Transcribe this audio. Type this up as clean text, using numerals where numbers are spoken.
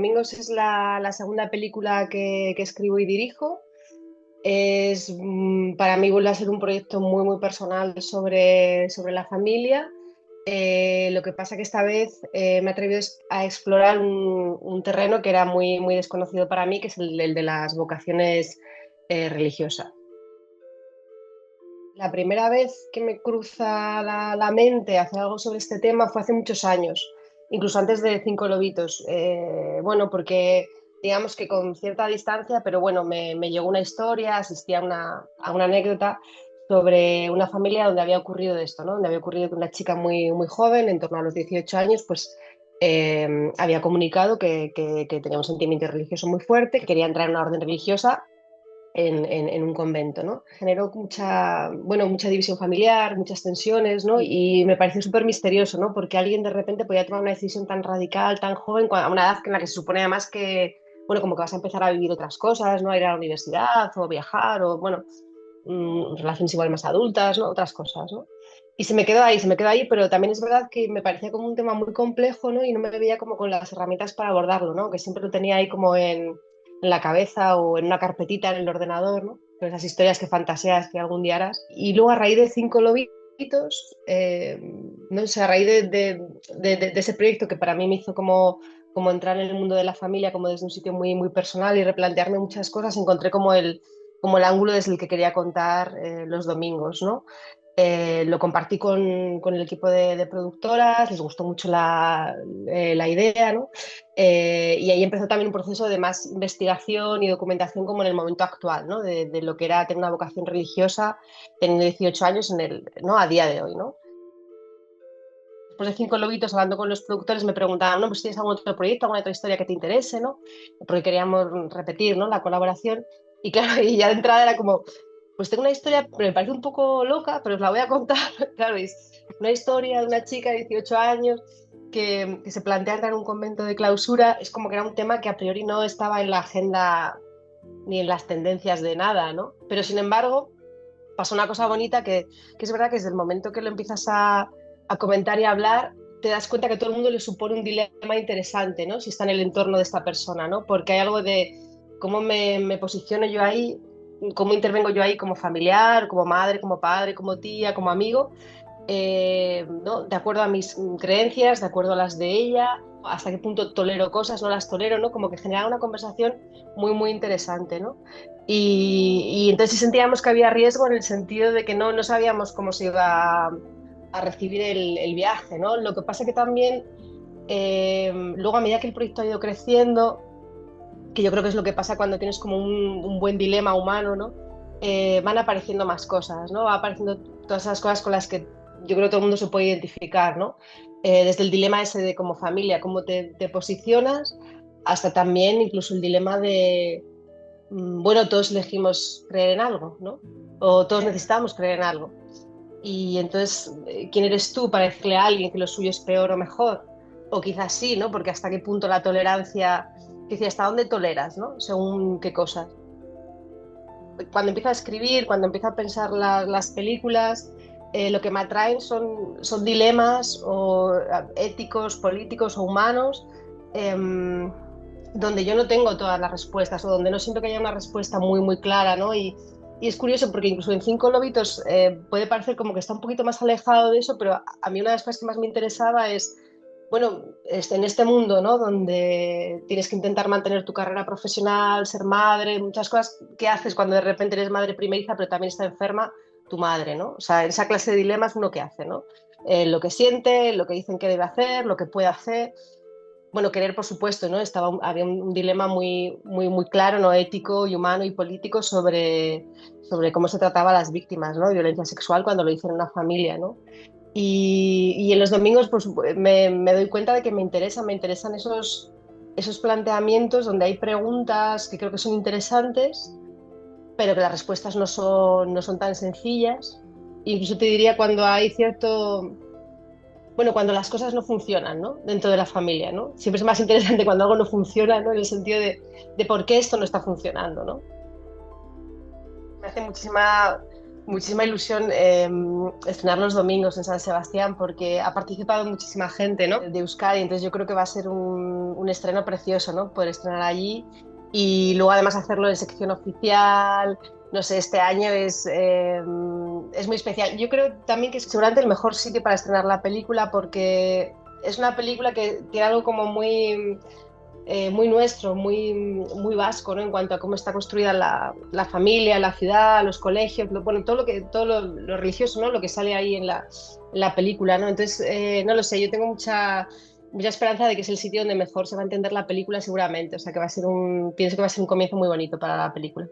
Domingos es la segunda película que escribo y dirijo. Para mí vuelve a ser un proyecto muy personal sobre la familia. Lo que pasa que esta vez me he atrevido a explorar un terreno que era muy desconocido para mí, que es el de las vocaciones religiosas. La primera vez que me cruza la mente hacer algo sobre este tema fue hace muchos años, incluso antes de Cinco Lobitos. Bueno, porque digamos que con cierta distancia, pero bueno, me llegó una historia, asistí a una anécdota sobre una familia donde había ocurrido esto, ¿no? Donde había ocurrido que una chica muy joven, en torno a los 18 años, pues había comunicado que tenía un sentimiento religioso muy fuerte, que quería entrar en una orden religiosa en un convento, ¿no? Generó mucha división familiar, muchas tensiones, ¿no? Y me pareció súper misterioso, ¿no? Porque alguien de repente podía tomar una decisión tan radical, tan joven, a una edad en la que se supone además que, bueno, como que vas a empezar a vivir otras cosas, ¿no? A ir a la universidad o viajar o, bueno, relaciones igual más adultas, ¿no? Otras cosas, ¿no? Y se me quedó ahí, pero también es verdad que me parecía como un tema muy complejo, ¿no? Y no me veía como con las herramientas para abordarlo, ¿no? Que siempre lo tenía ahí como en la cabeza o en una carpetita en el ordenador, ¿no? Pero esas historias que fantaseas que algún día harás. Y luego a raíz de Cinco Lobitos, no sé, a raíz de ese proyecto que para mí me hizo como entrar en el mundo de la familia, como desde un sitio muy personal y replantearme muchas cosas, encontré como el ángulo desde el que quería contar los domingos, ¿no? Lo compartí con el equipo de productoras, les gustó mucho la idea, ¿no? Y ahí empezó también un proceso de más investigación y documentación como en el momento actual, ¿no? De lo que era tener una vocación religiosa teniendo 18 años ¿no? A día de hoy, ¿no? Después de Cinco Lobitos, hablando con los productores, me preguntaban, ¿no? Pues tienes algún otro proyecto, alguna otra historia que te interese, ¿no? Porque queríamos repetir, ¿no? La colaboración. Y claro, y ya de entrada era como, pues tengo una historia, me parece un poco loca, pero os la voy a contar. Claro, es una historia de una chica de 18 años que se plantea entrar en un convento de clausura. Es como que era un tema que a priori no estaba en la agenda ni en las tendencias de nada, ¿no? Pero sin embargo, pasó una cosa bonita que es verdad que desde el momento que lo empiezas a comentar y a hablar, te das cuenta que a todo el mundo le supone un dilema interesante, ¿no? Si está en el entorno de esta persona, ¿no? Porque hay algo de cómo me posiciono yo ahí, cómo intervengo yo ahí como familiar, como madre, como padre, como tía, como amigo, ¿no? De acuerdo a mis creencias, de acuerdo a las de ella, hasta qué punto tolero cosas, no las tolero, ¿no? Como que generaba una conversación muy interesante, ¿no? Y entonces sí sentíamos que había riesgo en el sentido de que no sabíamos cómo se iba a recibir el viaje, ¿no? Lo que pasa que también, luego a medida que el proyecto ha ido creciendo, que yo creo que es lo que pasa cuando tienes como un buen dilema humano, ¿no? Van apareciendo más cosas, ¿no? Va apareciendo todas esas cosas con las que yo creo que todo el mundo se puede identificar, ¿no? Desde el dilema ese de como familia, cómo te posicionas, hasta también incluso el dilema de, bueno, todos elegimos creer en algo, ¿no? O todos necesitamos creer en algo. Y entonces, ¿quién eres tú para decirle a alguien que lo suyo es peor o mejor? O quizás sí, ¿no? Porque hasta qué punto la tolerancia, que decía, ¿hasta dónde toleras, ¿no? Según qué cosas. Cuando empiezo a escribir, cuando empiezo a pensar las películas, lo que me atraen son dilemas éticos, políticos o humanos, em, donde yo no tengo todas las respuestas o donde no siento que haya una respuesta muy clara, ¿no? Y es curioso porque incluso en Cinco Lobitos puede parecer como que está un poquito más alejado de eso, pero a mí una de las cosas que más me interesaba es, bueno, en este mundo, ¿no? Donde tienes que intentar mantener tu carrera profesional, ser madre, muchas cosas que haces cuando de repente eres madre primeriza, pero también está enferma tu madre, ¿no? O sea, esa clase de dilemas uno que hace, ¿no? Lo que siente, lo que dicen que debe hacer, lo que puede hacer. Bueno, querer, por supuesto, ¿no? Había un dilema muy claro, ¿no? Ético y humano y político sobre cómo se trataba a las víctimas, ¿no? De violencia sexual cuando lo hizo en una familia, ¿no? Y en los domingos pues, me doy cuenta de que me interesan esos planteamientos donde hay preguntas que creo que son interesantes, pero que las respuestas no son tan sencillas. Incluso te diría cuando hay cuando las cosas no funcionan, ¿no? Dentro de la familia, ¿no? Siempre es más interesante cuando algo no funciona, ¿no? En el sentido de por qué esto no está funcionando, ¿no? Me hace muchísima muchísima ilusión estrenar los domingos en San Sebastián porque ha participado muchísima gente, ¿no? De Euskadi, entonces yo creo que va a ser un estreno precioso, ¿no? Poder estrenar allí y luego además hacerlo en sección oficial. No sé, este año es muy especial. Yo creo también que es seguramente el mejor sitio para estrenar la película porque es una película que tiene algo como muy nuestro, muy vasco, ¿no? En cuanto a cómo está construida la familia, la ciudad, los colegios, bueno, todo lo religioso, ¿no? Lo que sale ahí en la película, ¿no? Entonces, no lo sé, yo tengo mucha esperanza de que es el sitio donde mejor se va a entender la película seguramente, o sea que pienso que va a ser un comienzo muy bonito para la película.